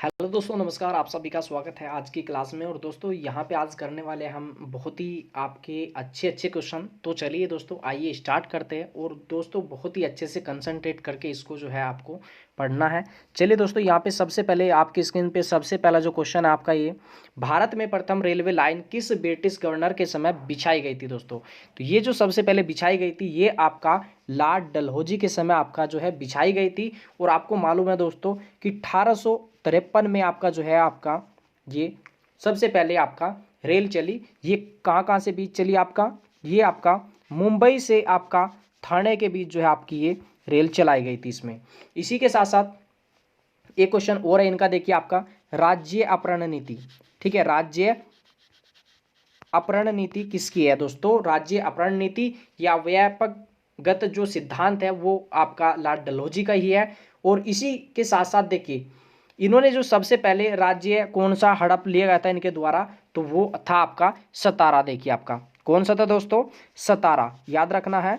Hello दोस्तों, नमस्कार। आप सभी का स्वागत है आज की क्लास में। और दोस्तों यहाँ पे आज करने वाले हम बहुत ही आपके अच्छे अच्छे क्वेश्चन। तो चलिए दोस्तों, आइए स्टार्ट करते हैं। और दोस्तों बहुत ही अच्छे से कंसंट्रेट करके इसको जो है आपको पढ़ना है। चलिए दोस्तों, यहाँ पे सबसे पहले आपकी स्क्रीन पे सबसे पहला जो क्वेश्चन है आपका ये, भारत में प्रथम रेलवे लाइन किस ब्रिटिश गवर्नर के समय बिछाई गई थी दोस्तों। तो ये जो सबसे पहले बिछाई गई थी ये आपका लॉर्ड डलहौजी के समय आपका जो है बिछाई गई थी। और आपको मालूम है दोस्तों कि 1853 में आपका जो है आपका ये सबसे पहले आपका रेल चली। ये कहाँ कहाँ से बीच चली आपका, ये आपका मुंबई से आपका ठाणे के बीच जो है आपकी ये रेल चलाई गई थी इसमें। इसी के साथ साथ एक क्वेश्चन और है इनका, देखिए आपका राज्य अपहरण नीति। ठीक है, राज्य अपहरण नीति किसकी है दोस्तों। राज्य अपहरण नीति या व्यापक गत जो सिद्धांत है वो आपका लॉर्ड डलहौजी का ही है। और इसी के साथ साथ देखिए इन्होंने जो सबसे पहले राज्य कौन सा हड़प लिया गया था इनके द्वारा, तो वो था आपका सतारा। देखिए आपका कौन सा था दोस्तों, सतारा, याद रखना है।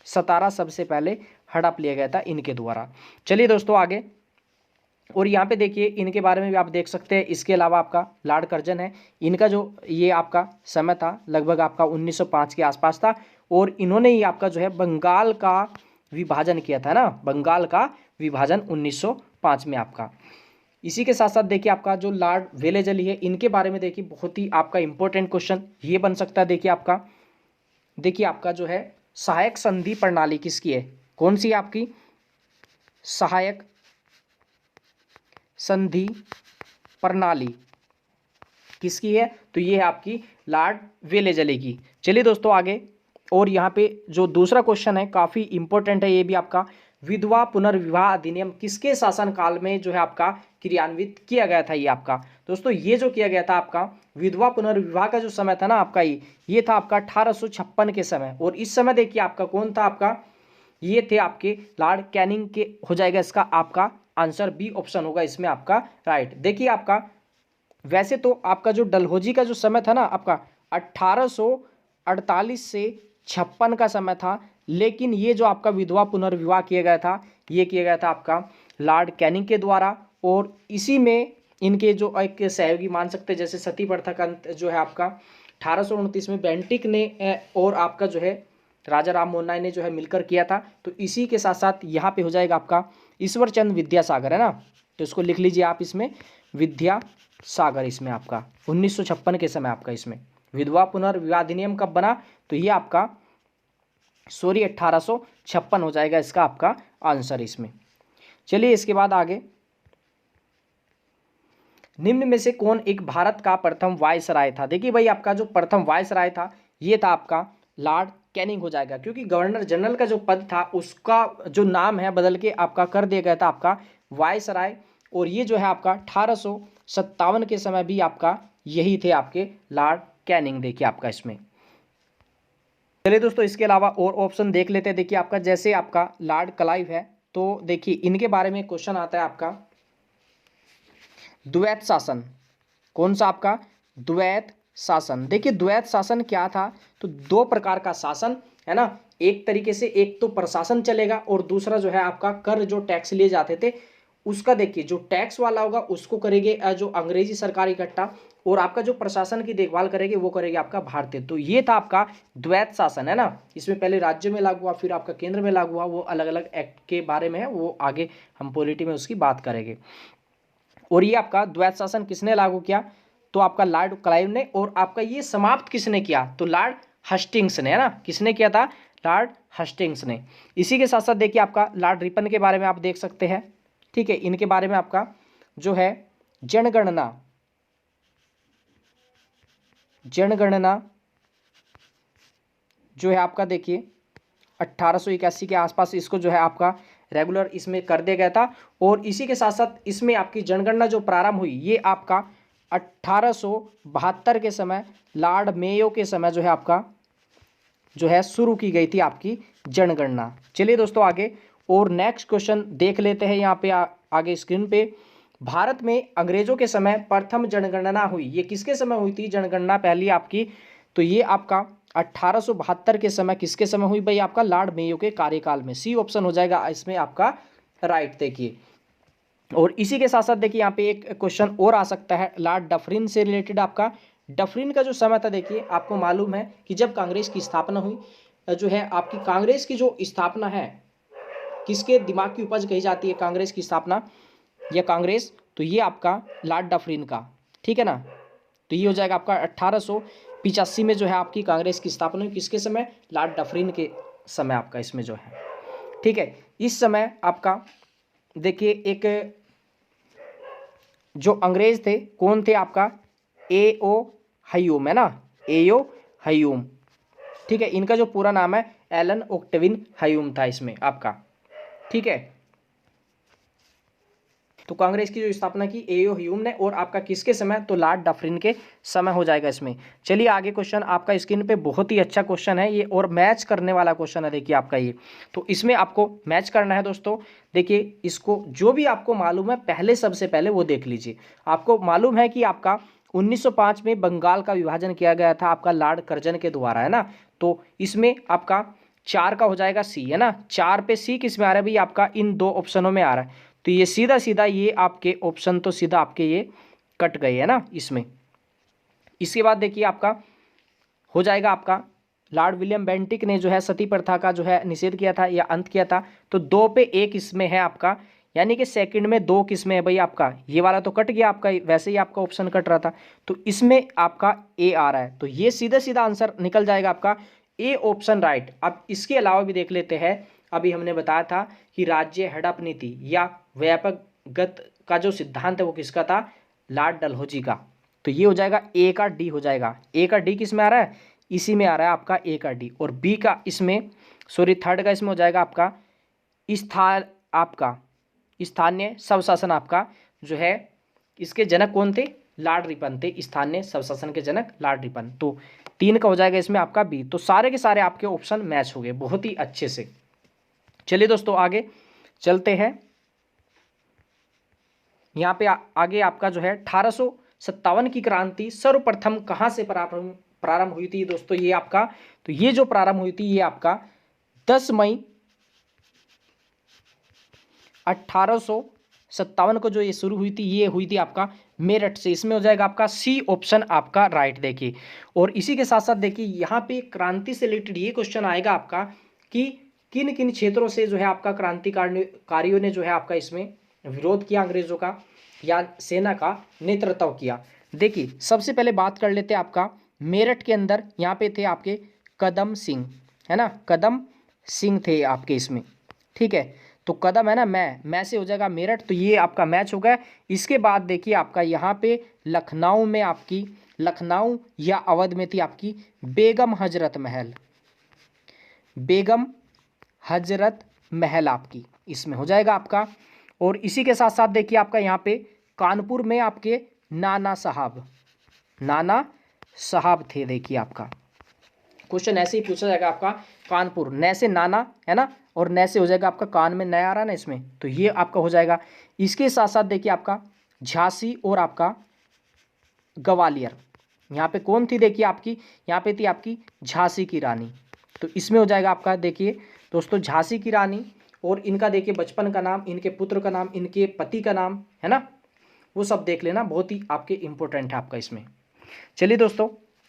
सतारा सबसे पहले हड़प लिया गया था इनके द्वारा। चलिए दोस्तों आगे, और यहाँ पे देखिए इनके बारे में भी आप देख सकते हैं। इसके अलावा आपका लॉर्ड कर्जन है, इनका जो ये आपका समय था लगभग आपका 1905 के आसपास था। और इन्होंने ही आपका जो है बंगाल का विभाजन किया था ना, बंगाल का विभाजन 1905 में आपका। इसी के साथ साथ देखिए आपका जो लॉर्ड वेलेजली है इनके बारे में देखिए बहुत ही आपका इंपॉर्टेंट क्वेश्चन ये बन सकता है। देखिए आपका जो है सहायक संधि प्रणाली किसकी है, कौन सी है आपकी सहायक संधि प्रणाली किसकी है, तो ये है आपकी लॉर्ड वेलेजली की। चलिए दोस्तों आगे, और यहाँ पे जो दूसरा क्वेश्चन है काफ़ी इंपॉर्टेंट है ये भी आपका, विधवा पुनर्विवाह अधिनियम किसके शासनकाल में जो है आपका क्रियान्वित किया गया था। ये आपका दोस्तों ये जो किया गया था आपका विधवा पुनर्विवाह का जो समय था ना आपका ये था आपका 1856 के समय। और इस समय देखिए आपका कौन था आपका, ये थे आपके लॉर्ड कैनिंग के। हो जाएगा इसका आपका आंसर बी ऑप्शन होगा इसमें आपका राइट। देखिए आपका वैसे तो आपका जो डलहौजी का जो समय था ना आपका 1848 से 56 का समय था। लेकिन ये जो आपका विधवा पुनर्विवाह किया गया था ये किया गया था आपका लॉर्ड कैनिंग के द्वारा। और इसी में इनके जो एक सहयोगी मान सकते हैं, जैसे सती प्रथा का अंत जो है आपका 1829 में बेंटिक ने और आपका जो है राजा राम मोहन राय ने जो है मिलकर किया था। तो इसी के साथ साथ यहाँ पे हो जाएगा आपका ईश्वर चंद्र विद्यासागर है ना, तो इसको लिख लीजिए आप इसमें विद्यासागर। इसमें आपका 1956 के समय आपका इसमें विधवा पुनर्विवाह अधिनियम कब बना, तो ये आपका 1856 हो जाएगा इसका आपका आंसर इसमें। चलिए इसके बाद आगे, निम्न में से कौन एक भारत का प्रथम वायसराय था। देखिए भाई आपका जो प्रथम वायसराय था ये था आपका लॉर्ड कैनिंग हो जाएगा, क्योंकि गवर्नर जनरल का जो पद था उसका जो नाम है बदल के आपका कर दिया गया था आपका वायसराय। और ये जो है आपका 1857 के समय भी आपका यही थे आपके लॉर्ड कैनिंग। देखिए आपका इसमें। चलिए दोस्तों इसके अलावा और ऑप्शन देख लेते हैं। देखिए आपका जैसे आपका लॉर्ड क्लाइव है, तो देखिए इनके बारे में क्वेश्चन आता है आपका द्वैत शासन, कौन सा आपका द्वैत शासन। देखिए द्वैत शासन क्या था, तो दो प्रकार का शासन है ना, एक तरीके से एक तो प्रशासन चलेगा और दूसरा जो है आपका कर जो टैक्स लिए जाते थे उसका देखिए जो टैक्स वाला होगा उसको करेंगे जो अंग्रेजी सरकार इकट्ठा, और आपका जो प्रशासन की देखभाल करेगी वो करेगी आपका भारतीय। तो ये था आपका द्वैत शासन है ना, इसमें पहले राज्य में लागू हुआ फिर आपका केंद्र में लागू हुआ, वो अलग अलग एक्ट के बारे में है, वो आगे हम पॉलिटी में उसकी बात करेंगे। और ये आपका द्वैत शासन किसने लागू किया, तो आपका लॉर्ड क्लाइव ने। और आपका ये समाप्त किसने किया, तो लॉर्ड हस्टिंग्स ने है ना, किसने किया था, लॉर्ड हस्टिंग्स ने। इसी के साथ साथ देखिए आपका लॉर्ड रिपन के बारे में आप देख सकते हैं। ठीक है, इनके बारे में आपका जो है जनगणना जो है आपका देखिए 1881 के आसपास इसको जो है आपका रेगुलर इसमें कर दिया गया था। और इसी के साथ साथ इसमें आपकी जनगणना जो प्रारंभ हुई ये आपका 1872 के समय लॉर्ड मेयो के समय जो है आपका जो है शुरू की गई थी आपकी जनगणना। चलिए दोस्तों आगे, और नेक्स्ट क्वेश्चन देख लेते हैं यहाँ पे आगे स्क्रीन पे। भारत में अंग्रेजों के समय प्रथम जनगणना हुई, ये किसके समय हुई थी जनगणना पहली आपकी, तो ये आपका 1872 के समय किसके समय हुई भाई, आपका लॉर्ड मेयो के कार्यकाल में। सी ऑप्शन हो जाएगा इसमें आपका राइट। देखिए और इसी के साथ साथ देखिए यहाँ पे एक क्वेश्चन और आ सकता है लॉर्ड डफरिन से रिलेटेड आपका। डफरिन का जो समय था देखिए आपको मालूम है कि जब कांग्रेस की स्थापना हुई, जो है आपकी कांग्रेस की जो स्थापना है, किसके दिमाग की उपज कही जाती है कांग्रेस की स्थापना या कांग्रेस, तो ये आपका लॉर्ड डफरिन का, ठीक है ना। तो ये हो जाएगा आपका 1885 में जो है आपकी कांग्रेस की स्थापना हुई, किसके समय, लॉर्ड डफरिन के समय आपका इसमें जो है, ठीक है। इस समय आपका देखिए एक जो अंग्रेज थे कौन थे आपका, ए.ओ. हयूम, है ना, ए.ओ. हयूम, ठीक है। इनका जो पूरा नाम है एलन ओक्टेविन हयूम था इसमें आपका, ठीक है। तो कांग्रेस की जो स्थापना की ए.ओ. ह्यूम ने, और आपका किसके समय, तो लॉर्ड डफरिन के समय हो जाएगा इसमें। चलिए आगे क्वेश्चन आपका स्क्रीन पे बहुत ही अच्छा क्वेश्चन है ये, और मैच करने वाला क्वेश्चन है देखिए आपका ये। तो इसमें आपको मैच करना है दोस्तों। देखिए इसको जो भी आपको मालूम है पहले, सबसे पहले वो देख लीजिए। आपको मालूम है कि आपका 1905 में बंगाल का विभाजन किया गया था आपका लॉर्ड कर्जन के द्वारा, है ना। तो इसमें आपका 4 का हो जाएगा सी, है ना। 4 पे सी किस में आ रहा है भाई, आपका इन 2 ऑप्शनों में आ रहा है। तो ये सीधा सीधा ये आपके ऑप्शन तो सीधा आपके ये कट गए, है ना इसमें। इसके बाद देखिए आपका हो जाएगा आपका लॉर्ड विलियम बेंटिक ने जो है सती प्रथा का जो है निषेध किया था या अंत किया था। तो 2 पे 1 इसमें है आपका, यानी कि सेकंड में 2 किसमें है भाई आपका, ये वाला तो कट गया आपका, वैसे ही आपका ऑप्शन कट रहा था। तो इसमें आपका ए आ रहा है, तो ये सीधा सीधा आंसर निकल जाएगा आपका ए ऑप्शन राइट। अब इसके अलावा भी देख लेते हैं, अभी हमने बताया था कि राज्य हड़प नीति या व्यापकगत का जो सिद्धांत है वो किसका था, लॉर्ड डलहौजी का। तो ये हो जाएगा ए का डी हो जाएगा। ए का डी किस में आ रहा है, इसी में आ रहा है आपका ए का डी। और बी का इसमें, सॉरी थर्ड का इसमें हो जाएगा आपका स्थान, आपका स्थानीय स्वशासन आपका जो है, इसके जनक कौन थे, लॉर्ड रिपन थे, स्थानीय स्वशासन के जनक लॉर्ड रिपन। तो 3 का हो जाएगा इसमें आपका बी। तो सारे के सारे आपके ऑप्शन मैच हो गए बहुत ही अच्छे से। चलिए दोस्तों आगे चलते हैं। यहाँ पे आगे आपका जो है 1857 की क्रांति सर्वप्रथम कहाँ से प्रारंभ हुई थी दोस्तों, ये आपका, तो ये जो प्रारंभ हुई थी ये आपका 10 मई 1857 को जो ये शुरू हुई थी, ये हुई थी आपका मेरठ से। इसमें हो जाएगा आपका सी ऑप्शन आपका राइट देखिए। और इसी के साथ साथ देखिए यहाँ पे क्रांति से रिलेटेड ये क्वेश्चन आएगा आपका कि किन किन क्षेत्रों से जो है आपका क्रांतिकारियों ने जो है आपका इसमें विरोध किया अंग्रेजों का या सेना का नेतृत्व किया। देखिए सबसे पहले बात कर लेते हैं आपका मेरठ के अंदर, यहाँ पे थे आपके कदम सिंह, है ना, कदम सिंह थे आपके इसमें, ठीक है। तो कदम है ना, मैं से हो जाएगा मेरठ, तो ये आपका मैच हो गया। इसके बाद देखिए आपका यहाँ पे लखनऊ में आपकी, लखनऊ या अवध में थी आपकी बेगम हजरत महल, बेगम हजरत महल आपकी इसमें हो जाएगा आपका। और इसी के साथ साथ देखिए आपका यहाँ पे कानपुर में आपके नाना साहब, नाना साहब थे देखिए आपका। क्वेश्चन ऐसे ही पूछा जाएगा आपका, कानपुर, नै से नाना है ना, और नै से हो जाएगा आपका कान में नया आ रहा ना इसमें, तो ये आपका हो जाएगा। इसके साथ साथ देखिए आपका झांसी और आपका ग्वालियर, यहाँ पे कौन थी देखिए आपकी, यहाँ पे थी आपकी झांसी की रानी। तो इसमें हो जाएगा आपका देखिए दोस्तों झांसी की रानी, और इनका देखिए बचपन का नाम, इनके पुत्र का नाम, इनके पति का नाम, है ना, वो सब देख लेना, बहुत ही आपके इंपॉर्टेंट है आपका इसमें। चलिए दोस्तों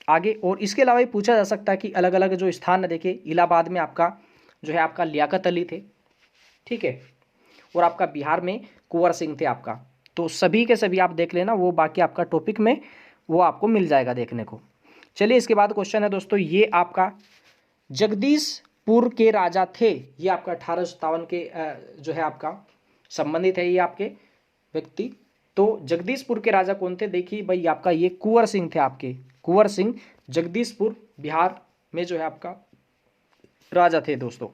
आगे, और इसके अलावा भी पूछा जा सकता है कि अलग अलग जो स्थान है देखिए, इलाहाबाद में आपका जो है आपका लियाकत अली थे, ठीक है, और आपका बिहार में कुंवर सिंह थे आपका। तो सभी के सभी आप देख लेना, वो बाकी आपका टॉपिक में वो आपको मिल जाएगा देखने को। चलिए इसके बाद क्वेश्चन है दोस्तों, ये आपका जगदीशपुर के राजा थे, ये आपका 1857 के जो है आपका संबंधित है ये आपके व्यक्ति। तो जगदीशपुर के राजा कौन थे, देखिए भाई आपका ये कुंवर सिंह थे आपके, कुंवर सिंह जगदीशपुर बिहार में जो है आपका राजा थे दोस्तों।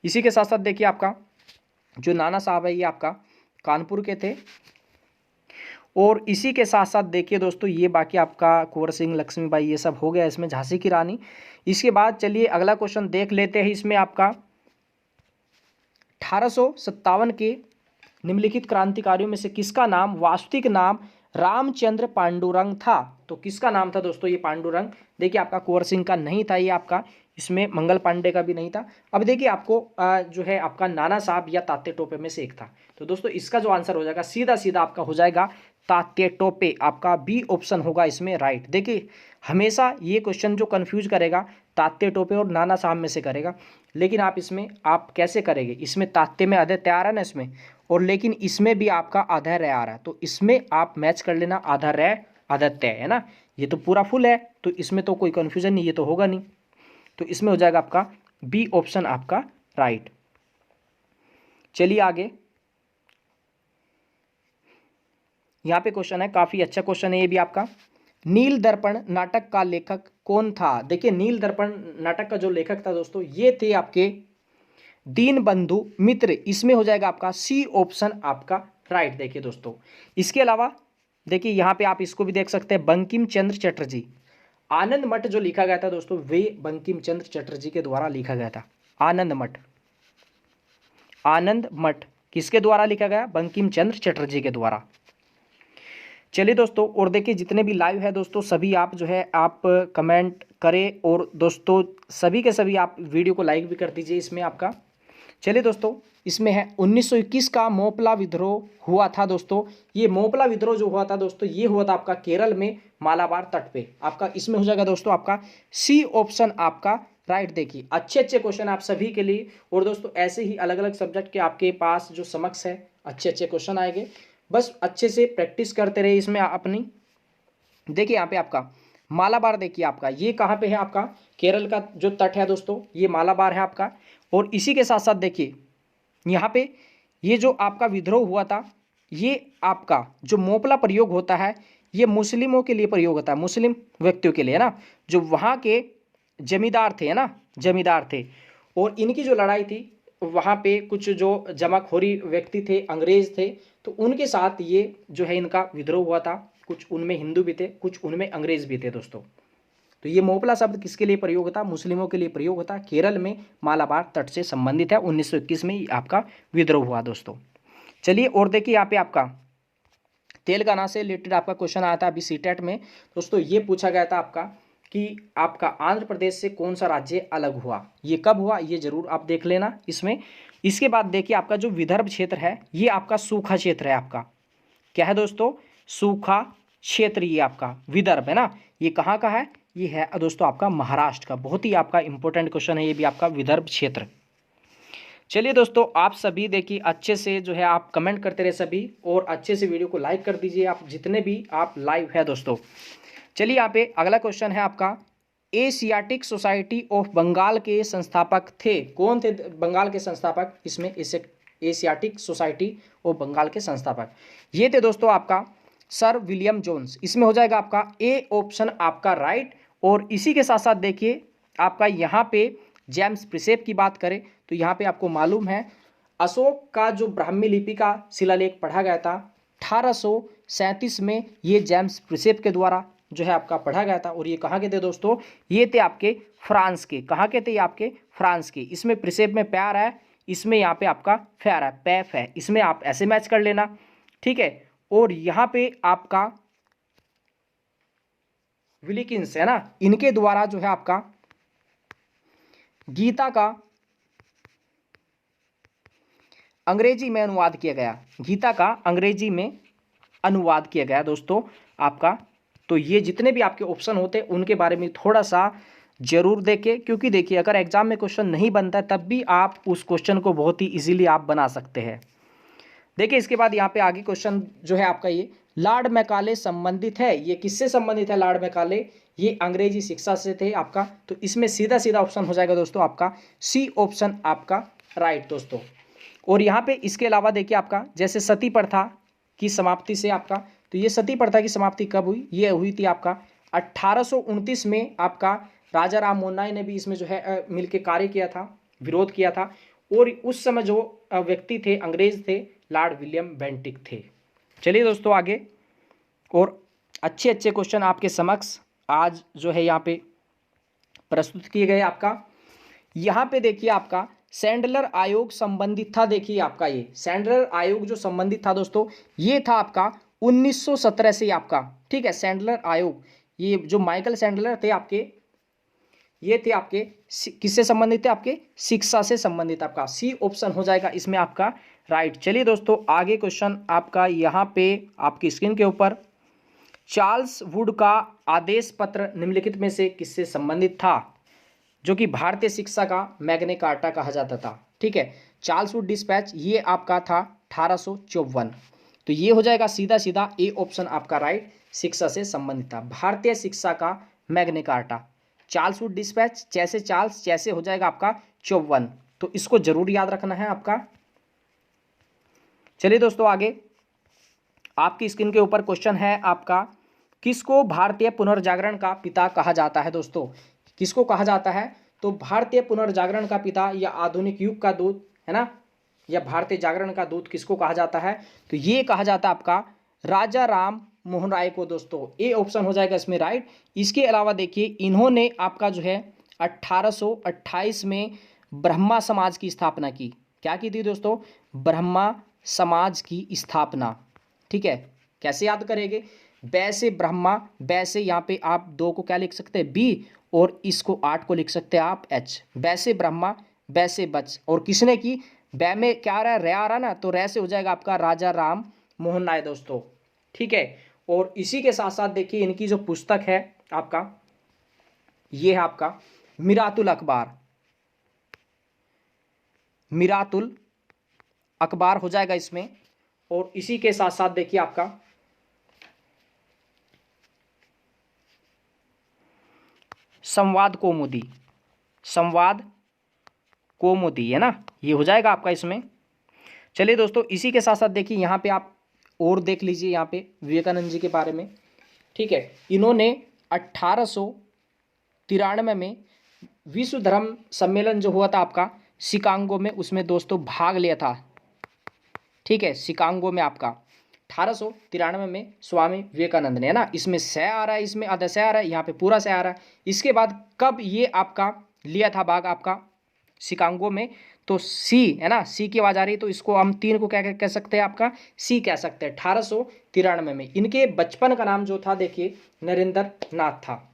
इसी के साथ साथ देखिए आपका जो नाना साहब है ये आपका कानपुर के थे। और इसी के साथ साथ देखिए दोस्तों ये बाकी आपका कुंवर सिंह, लक्ष्मीबाई, ये सब हो गया इसमें, झांसी की रानी। इसके बाद चलिए अगला क्वेश्चन देख लेते हैं। इसमें आपका 1857 के निम्नलिखित क्रांतिकारियों में से किसका नाम, वास्तविक नाम रामचंद्र पांडुरंग था। तो किसका नाम था दोस्तों ये पांडुरंग, देखिए आपका कुंवर सिंह का नहीं था ये आपका, इसमें मंगल पांडे का भी नहीं था। अब देखिए आपको जो है आपका नाना साहब या तात्या टोपे में से एक था। तो दोस्तों इसका जो आंसर हो जाएगा सीधा सीधा आपका हो जाएगा तात्या टोपे, आपका बी ऑप्शन होगा इसमें राइट। देखिए हमेशा ये क्वेश्चन जो कंफ्यूज करेगा तात्या टोपे और नाना साहब में से करेगा, लेकिन आप इसमें आप कैसे करेंगे, इसमें तात्या में आधा तैयार है ना इसमें, और लेकिन इसमें भी आपका आधा रह आ रहा है, तो इसमें आप मैच कर लेना आधा रह आधा तय, है ना। ये तो पूरा फुल है तो इसमें तो कोई कंफ्यूजन नहीं, ये तो होगा नहीं, तो इसमें हो जाएगा आपका बी ऑप्शन आपका राइट। चलिए आगे, यहां पे क्वेश्चन है, काफी अच्छा क्वेश्चन है ये भी आपका। नील दर्पण नाटक का लेखक कौन था। देखिए नील दर्पण नाटक का जो लेखक था दोस्तों ये थे आपके दीन बंधु मित्र, इसमें हो जाएगा आपका सी ऑप्शन आपका राइट। देखिए दोस्तों इसके अलावा देखिए यहां पे आप इसको भी देख सकते हैं, बंकिम चंद्र चटर्जी। आनंद मठ जो लिखा गया था दोस्तों वे बंकिम चंद्र चटर्जी के द्वारा लिखा गया था। आनंद मठ, आनंद मठ किसके द्वारा लिखा गया, बंकिम चंद्र चटर्जी के द्वारा। चलिए दोस्तों, और देखिए जितने भी लाइव है दोस्तों सभी आप जो है आप कमेंट करें, और दोस्तों सभी के सभी आप वीडियो को लाइक भी कर दीजिए इसमें आपका। चलिए दोस्तों इसमें है 1921 का मोपला विद्रोह हुआ था दोस्तों। ये मोपला विद्रोह जो हुआ था दोस्तों ये हुआ था आपका केरल में मालाबार तट पे, आपका इसमें हो जाएगा दोस्तों आपका सी ऑप्शन आपका राइट। देखिए अच्छे अच्छे क्वेश्चन आप सभी के लिए, और दोस्तों ऐसे ही अलग अलग सब्जेक्ट के आपके पास जो समक्ष है अच्छे अच्छे क्वेश्चन आएंगे, बस अच्छे से प्रैक्टिस करते रहे इसमें अपनी। देखिए यहाँ पे आपका मालाबार, देखिए आपका ये कहाँ पे है, आपका केरल का जो तट है दोस्तों ये मालाबार है आपका। और इसी के साथ साथ देखिए यहाँ पे ये जो आपका विद्रोह हुआ था, ये आपका जो मोपला प्रयोग होता है ये मुस्लिमों के लिए प्रयोग होता है, मुस्लिम व्यक्तियों के लिए, है ना, जो वहाँ के जमींदार थे, है ना, जमींदार थे। और इनकी जो लड़ाई थी वहाँ पे कुछ जो जमाखोरी व्यक्ति थे, अंग्रेज थे, तो उनके साथ ये जो है इनका विद्रोह हुआ था। कुछ उनमें हिंदू भी थे, कुछ उनमें अंग्रेज भी थे दोस्तों। तो ये मोपला शब्द किसके लिए प्रयोग होता, मुस्लिमों के लिए प्रयोग होता, केरल में मालाबार तट से संबंधित है। 1921 में आपका विद्रोह हुआ दोस्तों। चलिए और देखिए यहाँ पे आपका तेलंगाना से रिलेटेड आपका क्वेश्चन आया था अभी सीटेट में दोस्तों। ये पूछा गया था आपका कि आपका आंध्र प्रदेश से कौन सा राज्य अलग हुआ, ये कब हुआ, ये जरूर आप देख लेना इसमें। इसके बाद देखिए आपका जो विदर्भ क्षेत्र है ये आपका सूखा क्षेत्र है, आपका क्या है दोस्तों, सूखा क्षेत्र, ये आपका विदर्भ है ना, ये कहाँ का है, ये है दोस्तों आपका महाराष्ट्र का। बहुत ही आपका इंपॉर्टेंट क्वेश्चन है ये भी आपका विदर्भ क्षेत्र। चलिए दोस्तों आप सभी देखिए अच्छे से जो है आप कमेंट करते रहे सभी, और अच्छे से वीडियो को लाइक कर दीजिए आप जितने भी आप लाइव है दोस्तों। चलिए यहाँ पे अगला क्वेश्चन है आपका, एशियाटिक सोसाइटी ऑफ बंगाल के संस्थापक थे, कौन थे बंगाल के संस्थापक, इसमें एशियाटिक सोसाइटी ऑफ बंगाल के संस्थापक ये थे दोस्तों आपका सर विलियम जोन्स। इसमें हो जाएगा आपका ए ऑप्शन आपका राइट। और इसी के साथ साथ देखिए आपका यहाँ पे जेम्स प्रिसेप की बात करें तो यहाँ पे आपको मालूम है अशोक का जो ब्राह्मी लिपि का शिलालेख पढ़ा गया था 1837 में, ये जेम्स प्रिसेप के द्वारा जो है आपका पढ़ा गया था। और ये कहाँ के थे दोस्तों, ये थे आपके फ्रांस के, कहाँ के थे ये आपके फ्रांस के। इसमें प्रिसेप में प्यार है, इसमें यहाँ पे आपका फेयर है, पैफ है, इसमें आप ऐसे मैच कर लेना, ठीक है। और यहाँ पे आपका विलिकिंस है ना, इनके द्वारा जो है आपका गीता का अंग्रेजी में अनुवाद किया गया, गीता का अंग्रेजी में अनुवाद किया गया दोस्तों आपका। तो ये जितने भी आपके ऑप्शन होते हैं उनके बारे में थोड़ा सा जरूर देखें, क्योंकि देखिए अगर एग्जाम में क्वेश्चन नहीं बनता है तब भी आप उस क्वेश्चन को बहुत ही इजीली आप बना सकते हैं। देखिए इसके बाद यहाँ पे आगे क्वेश्चन जो है आपका ये लॉर्ड मैकाले संबंधित है, ये किससे संबंधित है लॉर्ड मैकाले, ये अंग्रेजी शिक्षा से थे आपका। तो इसमें सीधा सीधा ऑप्शन हो जाएगा दोस्तों आपका सी ऑप्शन आपका राइट दोस्तों। और यहाँ पे इसके अलावा देखिए आपका जैसे सती प्रथा की समाप्ति से आपका, तो ये सती प्रथा की समाप्ति कब हुई, ये हुई थी आपका 1829 में। आपका राजा राम मोहन राय ने भी इसमें जो है मिलकर कार्य किया था, विरोध किया था। और उस समय जो व्यक्ति थे अंग्रेज थे लॉर्ड विलियम बेंटिक थे। चलिए दोस्तों आगे, और अच्छे अच्छे क्वेश्चन आपके समक्ष आज जो है यहाँ पे प्रस्तुत किए गए आपका। यहाँ पे देखिए आपका सैंडलर आयोग संबंधित था, देखिए आपका ये सैंडलर आयोग जो संबंधित था दोस्तों ये था आपका 1917 से आपका, ठीक है। सैंडलर आयोग, ये जो माइकल सैंडलर थे आपके, ये थे आपके किससे संबंधित थे, आपके शिक्षा से संबंधित। आपका सी ऑप्शन हो जाएगा इसमें आपका राइट। चलिए दोस्तों आगे क्वेश्चन आपका यहाँ पे आपकी स्क्रीन के ऊपर, चार्ल्स वुड का आदेश पत्र निम्नलिखित में से किससे संबंधित था, जो कि भारतीय शिक्षा का मैग्ना कार्टा कहा जाता था। ठीक है, चार्ल्स वुड डिस्पैच ये आपका था 1854। तो ये हो जाएगा सीधा सीधा ए ऑप्शन आपका राइट, शिक्षा से संबंधित था, भारतीय शिक्षा का Magna carta. Charles Wood dispatch जैसे चार्ल्स जैसे हो जाएगा आपका 54, तो इसको जरूर याद रखना है आपका। चलिए दोस्तों आगे आपकी स्क्रीन के ऊपर क्वेश्चन है आपका, किसको भारतीय पुनर्जागरण का पिता कहा जाता है। दोस्तों किसको कहा जाता है, तो भारतीय पुनर्जागरण का पिता या आधुनिक युग का दूत है ना, या भारतीय जागरण का दूत किसको कहा जाता है, तो ये कहा जाता है आपका राजा राम मोहन राय को। दोस्तों ए ऑप्शन हो जाएगा इसमें राइट। इसके अलावा देखिए इन्होंने आपका जो है 1828 में ब्रह्मा समाज की स्थापना की। क्या की थी दोस्तों, ब्रह्मा समाज की स्थापना। ठीक है, कैसे याद करेंगे, वैसे ब्रह्मा, वैसे यहाँ पे आप 2 को क्या लिख सकते हैं बी, और इसको 8 को लिख सकते हैं आप एच। वैसे ब्रह्मा वैसे बच, और किसने की, बै में क्या आ रहा है, रे आ रहा है ना, तो रे से हो जाएगा आपका राजा राम मोहन राय दोस्तों। ठीक है, और इसी के साथ साथ देखिए इनकी जो पुस्तक है आपका, ये है आपका मिरातुल अखबार। मिरातुल अखबार हो जाएगा इसमें। और इसी के साथ साथ देखिए आपका संवाद कौमुदी, संवाद कौमुदी है ना, ये हो जाएगा आपका इसमें। चलिए दोस्तों इसी के साथ साथ देखिए यहाँ पे आप और देख लीजिए यहाँ पे विवेकानंद जी के बारे में। ठीक है, इन्होंने 1893 में विश्व धर्म सम्मेलन जो हुआ था आपका शिकागो में, उसमें दोस्तों भाग लिया था। ठीक है, शिकागो में आपका 1893 में स्वामी विवेकानंद ने, है ना, इसमें से आ रहा है, इसमें आधा से आ रहा है, यहाँ पे पूरा से आ रहा है। इसके बाद कब ये आपका लिया था भाग आपका शिकागो में, तो सी है ना, सी की आवाज आ रही है, तो इसको हम 3 को क्या कह सकते हैं, आपका सी कह सकते हैं। 1893 में इनके बचपन का नाम जो था देखिए नरेंद्र नाथ था।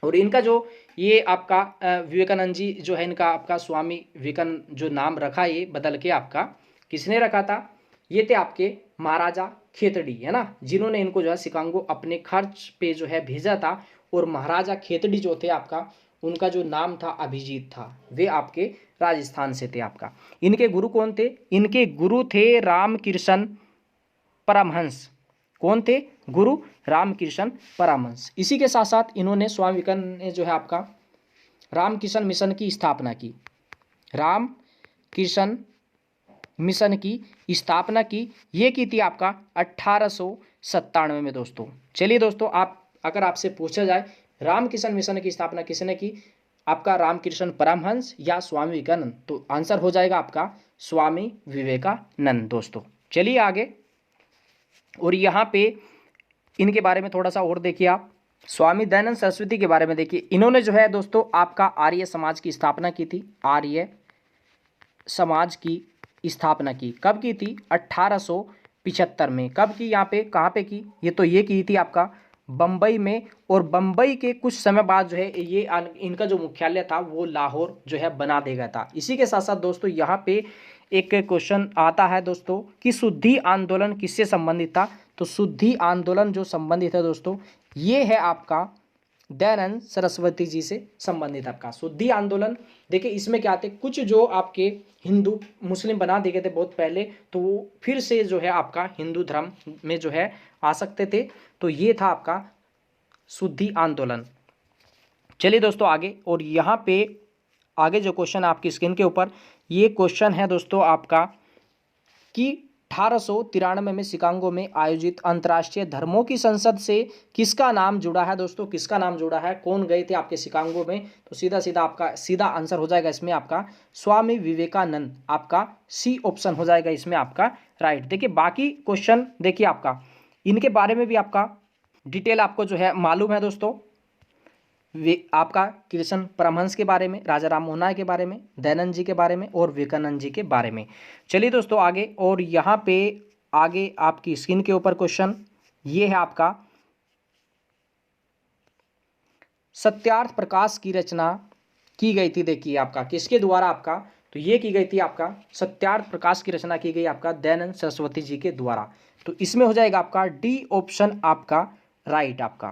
और इनका जो ये आपका विवेकानंद जी जो है, इनका आपका स्वामी विवेकानंद जो नाम रखा, ये बदल के आपका किसने रखा था, ये थे आपके महाराजा खेतड़ी, है ना, जिन्होंने इनको जो है शिकागो अपने खर्च पे जो है भेजा था। और महाराजा खेतड़ी जो थे आपका, उनका जो नाम था अभिजीत था, वे आपके राजस्थान से थे आपका। इनके गुरु कौन थे, इनके गुरु थे रामकृष्ण परमहंस। कौन थे, गुरु रामकृष्ण परमहंस। इसी के साथ साथ इन्होंने स्वामी विवेकानंद ने जो है आपका रामकृष्ण मिशन की स्थापना की, रामकृष्ण मिशन की स्थापना की, ये की थी आपका 1897 में दोस्तों। चलिए दोस्तों आप अगर आपसे पूछा जाए रामकृष्ण मिशन की स्थापना किसने की, आपका रामकृष्ण परमहंस या स्वामी विवेकानंद, तो आंसर हो जाएगा आपका स्वामी विवेकानंद दोस्तों। चलिए आगे, और यहाँ पे इनके बारे में थोड़ा सा और देखिए आप, स्वामी दयानंद सरस्वती के बारे में देखिए। इन्होंने जो है दोस्तों आपका आर्य समाज की स्थापना की थी, आर्य समाज की स्थापना की, कब की थी, 1875 में। कब की, यहाँ पे कहाँ पे की, ये तो ये की थी आपका बम्बई में। और बम्बई के कुछ समय बाद जो है ये इनका जो मुख्यालय था वो लाहौर जो है बना दिया गया था। इसी के साथ साथ दोस्तों यहाँ पे एक क्वेश्चन आता है दोस्तों कि शुद्धि आंदोलन किससे संबंधित था, तो शुद्धि आंदोलन जो संबंधित है दोस्तों, ये है आपका दयानंद सरस्वती जी से संबंधित आपका शुद्धि आंदोलन। देखिए इसमें क्या आते, कुछ जो आपके हिंदू मुस्लिम बना दिए गए थे बहुत पहले, तो वो फिर से जो है आपका हिंदू धर्म में जो है आ सकते थे, तो ये था आपका शुद्धि आंदोलन। चलिए दोस्तों आगे, और यहाँ पे आगे जो क्वेश्चन आपकी स्क्रीन के ऊपर, ये क्वेश्चन है दोस्तों आपका कि 1893 में शिकागो में आयोजित अंतर्राष्ट्रीय धर्मों की संसद से किसका नाम जुड़ा है दोस्तों, किसका नाम जुड़ा है, कौन गए थे आपके शिकागो में, तो सीधा सीधा आपका सीधा आंसर हो जाएगा इसमें आपका स्वामी विवेकानंद, आपका सी ऑप्शन हो जाएगा इसमें आपका राइट। देखिए बाकी क्वेश्चन देखिए आपका इनके बारे में भी आपका डिटेल आपको जो है मालूम है दोस्तों, आपका कृष्ण परमहंस के बारे में, राजा राम मोहन राय के बारे में, दयानंद जी के बारे में और विवेकानंद जी के बारे में। चलिए दोस्तों आगे, और यहाँ पे आगे आपकी स्क्रीन के ऊपर क्वेश्चन ये है आपका सत्यार्थ प्रकाश की रचना की गई थी। देखिए आपका किसके द्वारा आपका, तो ये की गई थी आपका सत्यार्थ प्रकाश की रचना की गई आपका दयानंद सरस्वती जी के द्वारा। तो इसमें हो जाएगा आपका डी ऑप्शन आपका राइट आपका।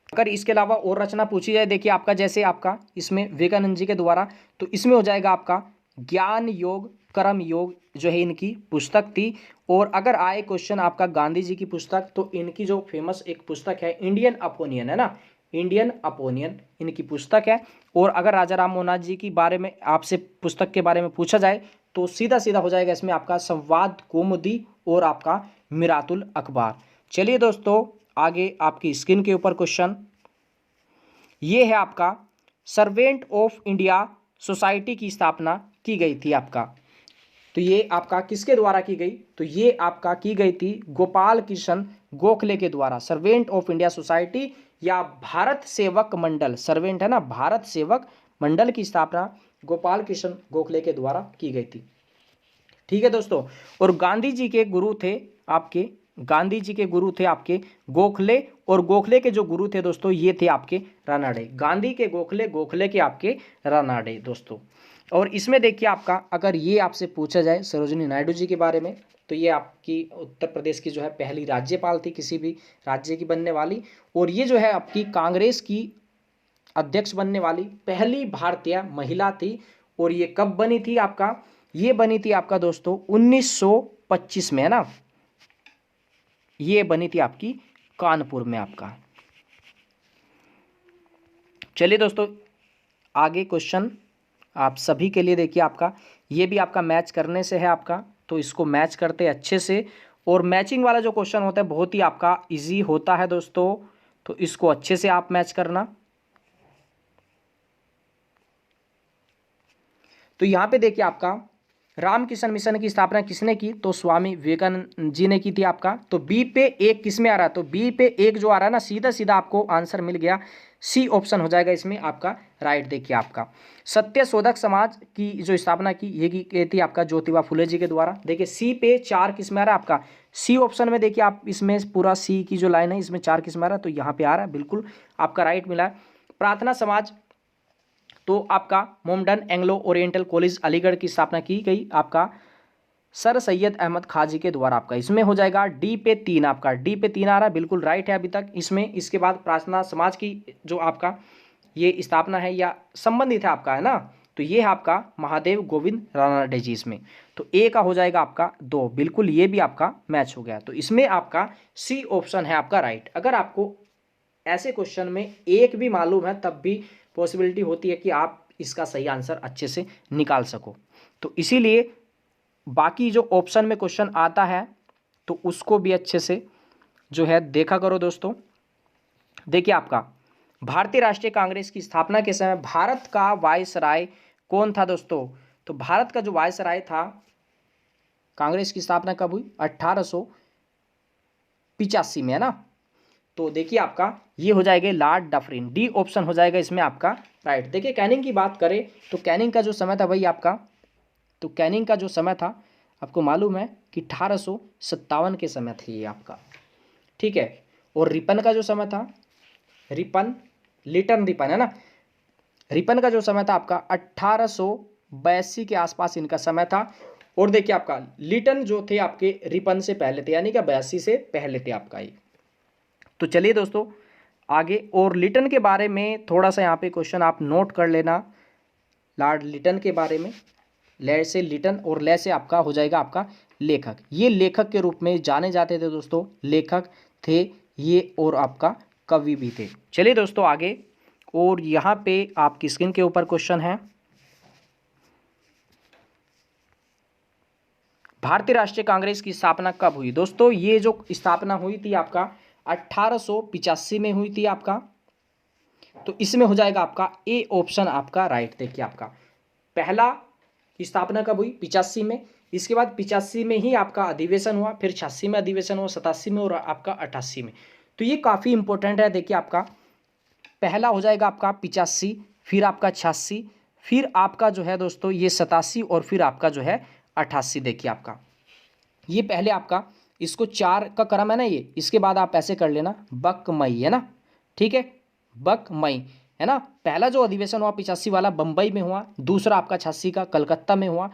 अगर इसके अलावा और रचना पूछी जाए, देखिए आपका जैसे आपका इसमें विवेकानंद जी के द्वारा, तो इसमें हो जाएगा आपका ज्ञान योग कर्म योग जो है इनकी पुस्तक थी। और अगर आए क्वेश्चन आपका गांधी जी की पुस्तक, तो इनकी जो फेमस एक पुस्तक है इंडियन अपोनियन है ना, इंडियन अपोनियन इनकी पुस्तक है। और अगर राजा राम मोहन जी की बारे में आपसे पुस्तक के बारे में पूछा जाए, तो सीधा सीधा हो जाएगा इसमें आपका संवाद कौमुदी और आपका मिरातुल अखबार। चलिए दोस्तों आगे आपकी स्क्रीन के ऊपर क्वेश्चन ये है आपका सर्वेंट ऑफ इंडिया सोसाइटी की स्थापना की गई थी आपका। तो ये आपका किसके द्वारा की गई, तो ये आपका की गई थी गोपाल कृष्ण गोखले के द्वारा। सर्वेंट ऑफ इंडिया सोसाइटी या भारत सेवक मंडल, सर्वेंट है ना, भारत सेवक मंडल की स्थापना गोपाल कृष्ण गोखले के द्वारा की गई थी। ठीक है दोस्तों। और गांधी जी के गुरु थे आपके, गांधी जी के गुरु थे आपके गोखले, और गोखले के जो गुरु थे दोस्तों ये थे आपके रानाडे। गांधी के गोखले, गोखले के आपके रानाडे दोस्तों। और इसमें देखिए आपका अगर ये आपसे पूछा जाए सरोजिनी नायडू जी के बारे में, तो ये आपकी उत्तर प्रदेश की जो है पहली राज्यपाल थी किसी भी राज्य की बनने वाली। और ये जो है आपकी कांग्रेस की अध्यक्ष बनने वाली पहली भारतीय महिला थी। और ये कब बनी थी आपका, ये बनी थी आपका दोस्तों 1925 में है ना, ये बनी थी आपकी कानपुर में आपका। चलिए दोस्तों आगे क्वेश्चन आप सभी के लिए देखिए आपका, ये भी आपका मैच करने से है आपका, तो इसको मैच करते अच्छे से। और मैचिंग वाला जो क्वेश्चन होता है बहुत ही आपका इजी होता है दोस्तों, तो इसको अच्छे से आप मैच करना। तो यहाँ पे देखिए आपका रामकृष्ण मिशन की स्थापना किसने की, तो स्वामी विवेकानंद जी ने की थी आपका। तो बी पे एक किस में आ रहा है, तो बी पे एक जो आ रहा है ना, सीधा सीधा आपको आंसर मिल गया, सी ऑप्शन हो जाएगा इसमें आपका राइट। देखिए आपका सत्य शोधक समाज की जो स्थापना की ये की थी आपका ज्योतिबा फुले जी के द्वारा। देखिए सी पे 4 किस में आ रहा है आपका, सी ऑप्शन में देखिए आप इसमें पूरा सी की जो लाइन है इसमें 4 किस में आ रहा है, तो यहाँ पे आ रहा है बिल्कुल आपका राइट मिला है। प्रार्थना समाज तो आपका मोमडन एंग्लो ओरिएंटल कॉलेज अलीगढ़ की स्थापना की गई आपका सर सैयद अहमद खाजी के द्वारा आपका। इसमें हो जाएगा डी पे 3 आपका, डी पे 3 आ रहा है बिल्कुल राइट है अभी तक इसमें। इसके बाद प्रार्थना समाज की जो आपका ये स्थापना है या संबंधित है आपका है ना, तो ये है आपका महादेव गोविंद रानडे जी इसमें। तो ए का हो जाएगा आपका 2, बिल्कुल ये भी आपका मैच हो गया। तो इसमें आपका सी ऑप्शन है आपका राइट। अगर आपको ऐसे क्वेश्चन में एक भी मालूम है तब भी पॉसिबिलिटी होती है कि आप इसका सही आंसर अच्छे से निकाल सको। तो इसीलिए बाकी जो ऑप्शन में क्वेश्चन आता है तो उसको भी अच्छे से जो है देखा करो दोस्तों। देखिए आपका भारतीय राष्ट्रीय कांग्रेस की स्थापना के समय भारत का वायसराय कौन था दोस्तों, तो भारत का जो वायसराय था, कांग्रेस की स्थापना कब हुई 1885 में है ना। तो देखिए आपका ये हो जाएगा लॉर्ड डफरिन, डी ऑप्शन हो जाएगा इसमें आपका राइट। देखिए कैनिंग की बात करें तो कैनिंग का जो समय था भाई आपका, तो कैनिंग का जो समय था आपको मालूम है कि 1857 के समय थे ये आपका, ठीक है। और रिपन का जो समय था, रिपन लिटन रिपन है ना, रिपन का जो समय था आपका 1882 के आसपास इनका समय था। और देखिए आपका लिटन जो थे आपके रिपन से पहले थे, यानी कि 82 से पहले थे आपका ये। तो चलिए दोस्तों आगे, और लिटन के बारे में थोड़ा सा यहाँ पे क्वेश्चन आप नोट कर लेना। लॉर्ड लिटन के बारे में, ले से लिटन और ले से आपका हो जाएगा आपका लेखक। ये लेखक के रूप में जाने जाते थे दोस्तों, लेखक थे ये और आपका कवि भी थे। चलिए दोस्तों आगे, और यहाँ पे आपकी स्क्रीन के ऊपर क्वेश्चन है, भारतीय राष्ट्रीय कांग्रेस की स्थापना कब हुई दोस्तों। ये जो स्थापना हुई थी आपका 1885 में हुई थी आपका। तो इसमें हो जाएगा आपका ए ऑप्शन आपका राइट। देखिए आपका पहला स्थापना कब हुई 85 में, इसके बाद 85 में ही आपका अधिवेशन हुआ, फिर 86 में अधिवेशन हुआ, 87 में और आपका 88 में। तो ये काफ़ी इंपॉर्टेंट है। देखिए आपका पहला हो जाएगा आपका 85, फिर आपका 86, फिर आपका जो है दोस्तों ये 87 और फिर आपका जो है 88। देखिए आपका ये पहले आपका इसको 4 का क्रम है ना ये, इसके बाद आप ऐसे कर लेना बक मई, है ना, ठीक है, बक मई, है ना। पहला जो अधिवेशन हुआ 85 वाला बम्बई में हुआ, दूसरा आपका 86 का कलकत्ता में हुआ,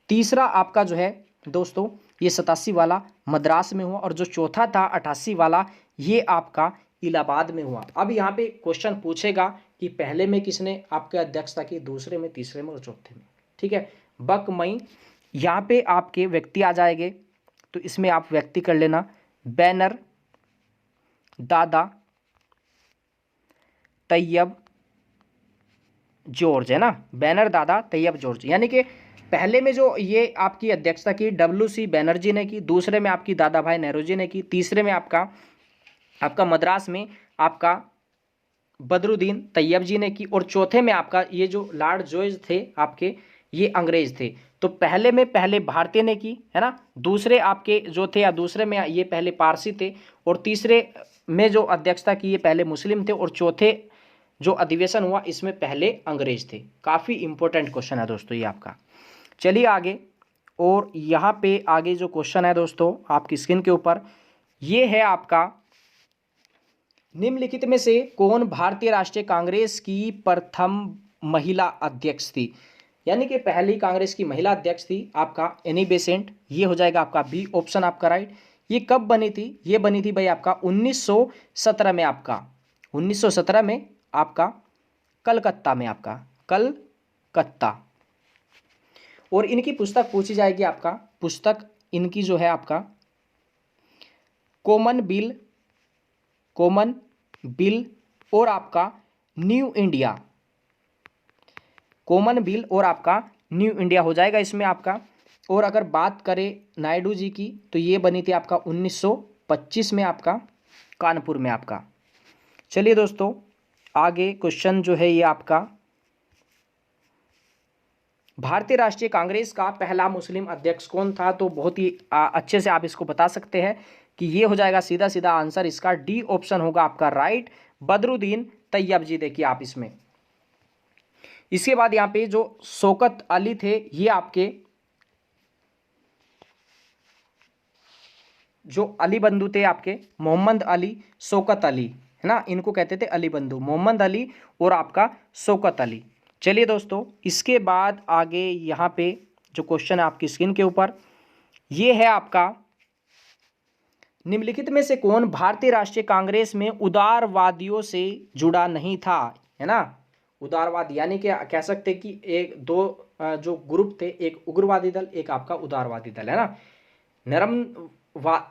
तीसरा आपका जो है दोस्तों ये 87 वाला मद्रास में हुआ, और जो चौथा था 88 वाला ये आपका इलाहाबाद में हुआ। अब यहाँ पे क्वेश्चन पूछेगा कि पहले में किसने आपके अध्यक्षता की, दूसरे में, तीसरे में और चौथे में, ठीक है। बक मई, यहाँ पे आपके व्यक्ति आ जाएंगे, तो इसमें आप व्यक्ति कर लेना बैनर दादा तैयब जॉर्ज, है ना, बैनर दादा तैयब जॉर्ज। यानी कि पहले में जो ये आपकी अध्यक्षता की WC बैनर्जी ने की, दूसरे में आपकी दादा भाई नेहरू ने की, तीसरे में आपका मद्रास में आपका बदरुद्दीन तैयब जी ने की, और चौथे में आपका ये जो लॉर्ड जॉर्ज थे आपके, ये अंग्रेज थे। तो पहले में पहले भारतीय ने की, है ना, दूसरे आपके जो थे, या दूसरे में ये पहले पारसी थे, और तीसरे में जो अध्यक्षता की ये पहले मुस्लिम थे, और चौथे जो अधिवेशन हुआ इसमें पहले अंग्रेज थे। काफ़ी इंपॉर्टेंट क्वेश्चन है दोस्तों ये आपका। चलिए आगे, और यहाँ पे आगे जो क्वेश्चन है दोस्तों आपकी स्क्रीन के ऊपर, ये है आपका निम्नलिखित में से कौन भारतीय राष्ट्रीय कांग्रेस की प्रथम महिला अध्यक्ष थी। यानी कि पहली कांग्रेस की महिला अध्यक्ष थी आपका एनी बेसेंट, ये हो जाएगा आपका बी ऑप्शन आपका राइट। ये कब बनी थी, ये बनी थी भाई आपका 1917 में, आपका 1917 में आपका कलकत्ता में, आपका कलकत्ता। और इनकी पुस्तक पूछी जाएगी, आपका पुस्तक इनकी जो है आपका कॉमन बिल और आपका न्यू इंडिया, कॉमन बिल और आपका न्यू इंडिया हो जाएगा इसमें आपका। और अगर बात करें नायडू जी की, तो ये बनी थी आपका 1925 में आपका कानपुर में आपका। चलिए दोस्तों आगे क्वेश्चन जो है ये आपका, भारतीय राष्ट्रीय कांग्रेस का पहला मुस्लिम अध्यक्ष कौन था। तो बहुत ही अच्छे से आप इसको बता सकते हैं कि ये हो जाएगा सीधा सीधा आंसर इसका डी ऑप्शन होगा आपका राइट, बदरुद्दीन तैयब जी। देखिए आप इसमें, इसके बाद यहाँ पे जो शौकत अली थे, ये आपके जो अली बंधु थे आपके, मोहम्मद अली शौकत अली, है ना, इनको कहते थे अली बंधु, मोहम्मद अली और आपका शौकत अली। चलिए दोस्तों इसके बाद आगे यहाँ पे जो क्वेश्चन है आपकी स्क्रीन के ऊपर, ये है आपका निम्नलिखित में से कौन भारतीय राष्ट्रीय कांग्रेस में उदारवादियों से जुड़ा नहीं था, है ना। उदारवाद यानी कि कह सकते कि एक दो जो ग्रुप थे, एक उग्रवादी दल, एक आपका उदारवादी दल, है ना।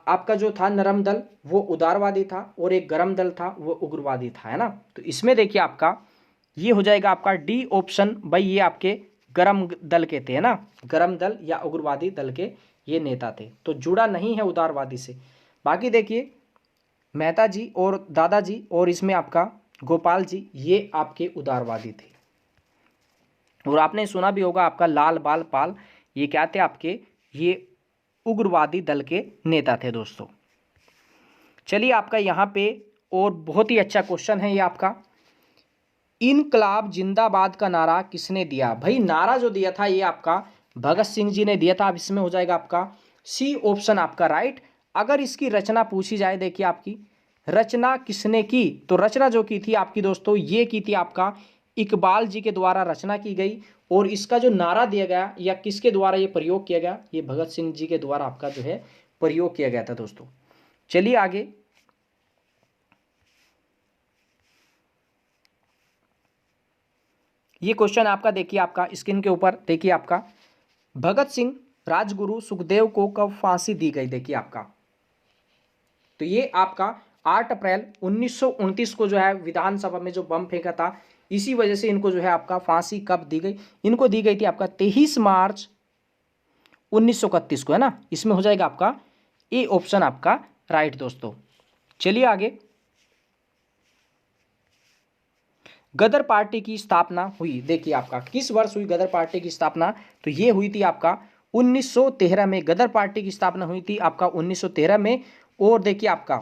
आपका जो था नरम दल वो उदारवादी था, और एक गरम दल था वो उग्रवादी था, है ना। तो इसमें देखिए आपका ये हो जाएगा आपका डी ऑप्शन भाई, ये आपके गरम दल के थे, है ना, गरम दल या उग्रवादी दल के ये नेता थे, तो जुड़ा नहीं है उदारवादी से। बाकी देखिए मेहता जी और दादाजी और इसमें आपका गोपाल जी, ये आपके उदारवादी थे। और आपने सुना भी होगा आपका लाल बाल पाल, ये क्या थे आपके, ये उग्रवादी दल के नेता थे दोस्तों। चलिए आपका यहाँ पे और बहुत ही अच्छा क्वेश्चन है ये आपका, इनकलाब जिंदाबाद का नारा किसने दिया। भाई नारा जो दिया था ये आपका भगत सिंह जी ने दिया था। अब इसमें हो जाएगा आपका सी ऑप्शन आपका राइट। अगर इसकी रचना पूछी जाए, देखिए आपकी रचना किसने की, तो रचना जो की थी आपकी दोस्तों, ये की थी आपका इकबाल जी के द्वारा रचना की गई। और इसका जो नारा दिया गया या किसके द्वारा ये प्रयोग किया गया, ये भगत सिंह जी के द्वारा आपका जो है प्रयोग किया गया था दोस्तों। चलिए आगे, ये क्वेश्चन आपका देखिए आपका स्क्रीन के ऊपर, देखिए आपका भगत सिंह राजगुरु सुखदेव को कब फांसी दी गई। देखिए आपका, तो ये आपका 8 अप्रैल 1929 को जो है विधानसभा में जो बम फेंका था, इसी वजह से इनको जो है आपका फांसी कब दी गई, इनको दी गई थी आपका 23 मार्च 1931 को, है ना। इसमें हो जाएगा आपका ए ऑप्शन आपका राइट दोस्तों। चलिए आगे, गदर पार्टी की स्थापना हुई, देखिए आपका किस वर्ष हुई गदर पार्टी की स्थापना, तो ये हुई थी आपका 1913 में। गदर पार्टी की स्थापना हुई थी आपका 1913 में। और देखिए आपका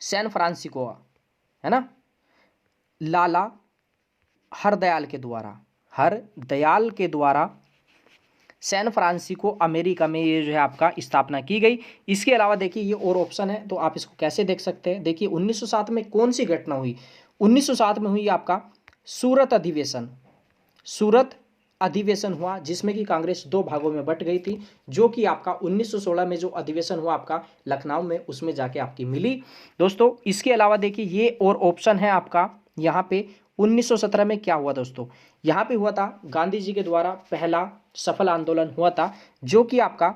सैन फ्रांसिस्को, है ना, लाला हरदयाल के द्वारा सैन फ्रांसिस्को अमेरिका में ये जो है आपका स्थापना की गई। इसके अलावा देखिए ये और ऑप्शन है, तो आप इसको कैसे देख सकते हैं। देखिए 1907 में कौन सी घटना हुई, 1907 में हुई आपका सूरत अधिवेशन। सूरत अधिवेशन हुआ जिसमें कि कांग्रेस दो भागों में बट गई थी, जो कि आपका 1916 में जो अधिवेशन हुआ आपका लखनऊ में, उसमें जाके आपकी मिली दोस्तों। इसके अलावा देखिए ये और ऑप्शन है आपका यहाँ पे 1917 में क्या हुआ दोस्तों, यहाँ पे हुआ था गांधी जी के द्वारा पहला सफल आंदोलन हुआ था, जो कि आपका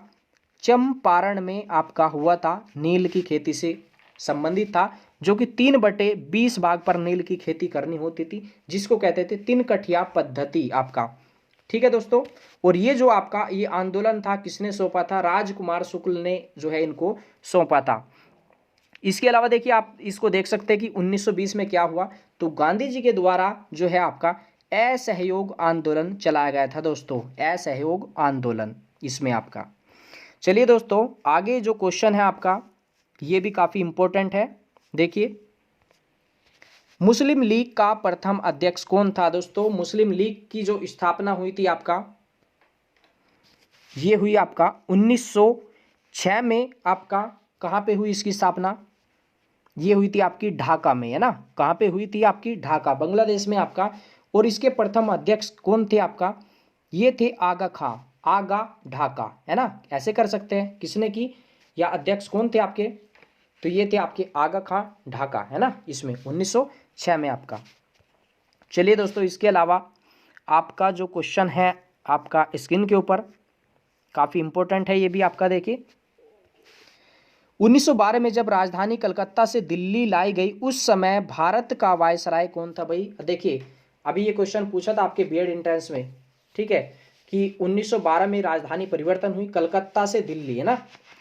चंपारण में आपका हुआ था, नील की खेती से संबंधित था, जो कि 3/20 भाग पर नील की खेती करनी होती थी, जिसको कहते थे 3 कठिया पद्धति आपका। ठीक है दोस्तों। और ये जो आपका ये आंदोलन था किसने सौंपा था, राजकुमार शुक्ल ने जो है इनको सौंपा था। इसके अलावा देखिए आप इसको देख सकते हैं कि 1920 में क्या हुआ, तो गांधी जी के द्वारा जो है आपका असहयोग आंदोलन चलाया गया था दोस्तों, असहयोग आंदोलन इसमें आपका। चलिए दोस्तों आगे जो क्वेश्चन है आपका ये भी काफ़ी इंपॉर्टेंट है। देखिए मुस्लिम लीग का प्रथम अध्यक्ष कौन था दोस्तों, मुस्लिम लीग की जो स्थापना हुई थी आपका, ये हुई आपका 1906 में आपका। कहाँ पे हुई इसकी स्थापना, ये हुई थी आपकी ढाका में, है ना। कहाँ पे हुई थी आपकी, ढाका, बांग्लादेश में आपका। और इसके प्रथम अध्यक्ष कौन थे आपका, ये थे आगा खां, आगा ढाका, है ना, ऐसे कर सकते हैं किसने की, या अध्यक्ष कौन थे आपके, तो ये थे आपके आगा खां ढाका, है ना, इसमें 1906 में आपका। चलिए दोस्तों इसके अलावा आपका जो क्वेश्चन है आपका स्क्रीन के ऊपर काफ़ी इंपॉर्टेंट है ये भी आपका। देखिए 1912 में जब राजधानी कलकत्ता से दिल्ली लाई गई, उस समय भारत का वायसराय कौन था भाई। देखिए अभी ये क्वेश्चन पूछा था आपके बीएड एंट्रेंस में, ठीक है, कि 1912 में राजधानी परिवर्तन हुई कलकत्ता से दिल्ली, है ना,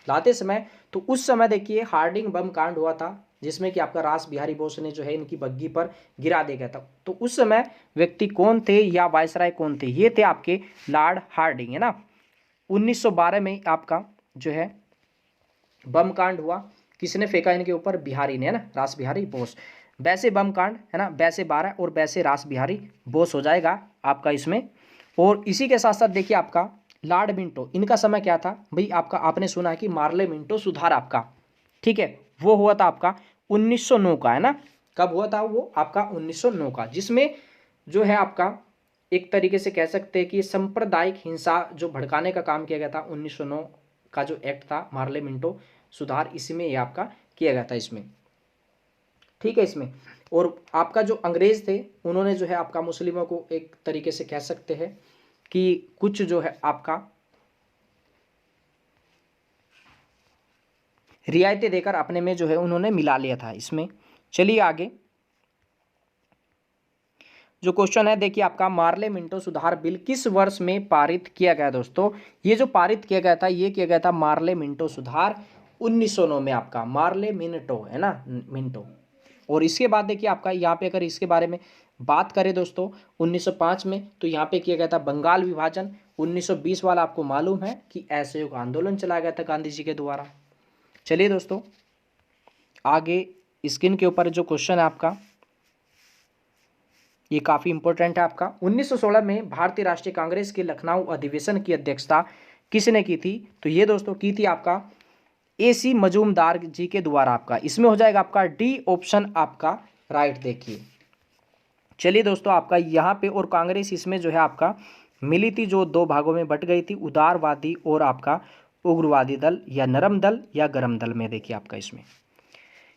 लाते समय। तो उस समय देखिए हार्डिंग बम कांड हुआ था, जिसमें कि आपका रास बिहारी बोस ने जो है इनकी बग्गी पर गिरा दिया गया था। तो उस समय व्यक्ति कौन थे या वायसराय कौन थे, ये थे आपके लॉर्ड हार्डिंग, है ना। 1912 में आपका जो है बम कांड हुआ, किसने फेंका इनके ऊपर, बिहारी ने, है ना, रास बिहारी बोस। वैसे बम कांड, है ना, वैसे 12 और वैसे रास बिहारी बोस हो जाएगा आपका इसमें। और इसी के साथ साथ देखिए आपका लॉर्ड मिंटो, इनका समय क्या था भाई आपका, आपने सुना है कि मार्ले मिंटो सुधार आपका, ठीक है, वो हुआ था आपका 1909 का, है ना। कब हुआ था वो आपका 1909 का, जिसमें जो है आपका एक तरीके से कह सकते हैं कि सांप्रदायिक हिंसा जो भड़काने का काम किया गया था, 1909 का जो एक्ट था मार्ले मिंटो सुधार, इसमें ये आपका किया गया था इसमें, ठीक है, इसमें। और आपका जो अंग्रेज थे उन्होंने जो है आपका मुस्लिमों को एक तरीके से कह सकते हैं कि कुछ जो है आपका रियायतें देकर अपने में जो है उन्होंने मिला लिया था इसमें। चलिए आगे जो क्वेश्चन है देखिए आपका, मार्ले मिंटो सुधार बिल किस वर्ष में पारित किया गया दोस्तों। ये जो पारित किया गया था ये किया गया था मार्ले मिंटो सुधार 1909 में आपका, मार्ले मिंटो, है ना, मिंटो। और इसके बाद देखिए आपका यहाँ पे अगर इसके बारे में बात करें दोस्तों 1905 में, तो यहाँ पे किया गया था बंगाल विभाजन। 1920 वाला आपको मालूम है कि असहयोग आंदोलन चलाया गया था गांधी जी के द्वारा। चलिए दोस्तों आगे स्क्रीन के ऊपर जो क्वेश्चन है आपका ये काफ़ी इंपॉर्टेंट है आपका। 1916 में भारतीय राष्ट्रीय कांग्रेस के लखनऊ अधिवेशन की अध्यक्षता किसने की थी, तो ये दोस्तों की थी आपका AC मजूमदार जी के द्वारा आपका। इसमें हो जाएगा आपका डी ऑप्शन आपका राइट। देखिए चलिए दोस्तों आपका यहाँ पे, और कांग्रेस इसमें जो है आपका मिली थी, जो दो भागों में बट गई थी, उदारवादी और आपका उग्रवादी दल, या नरम दल या गरम दल में। देखिए आपका इसमें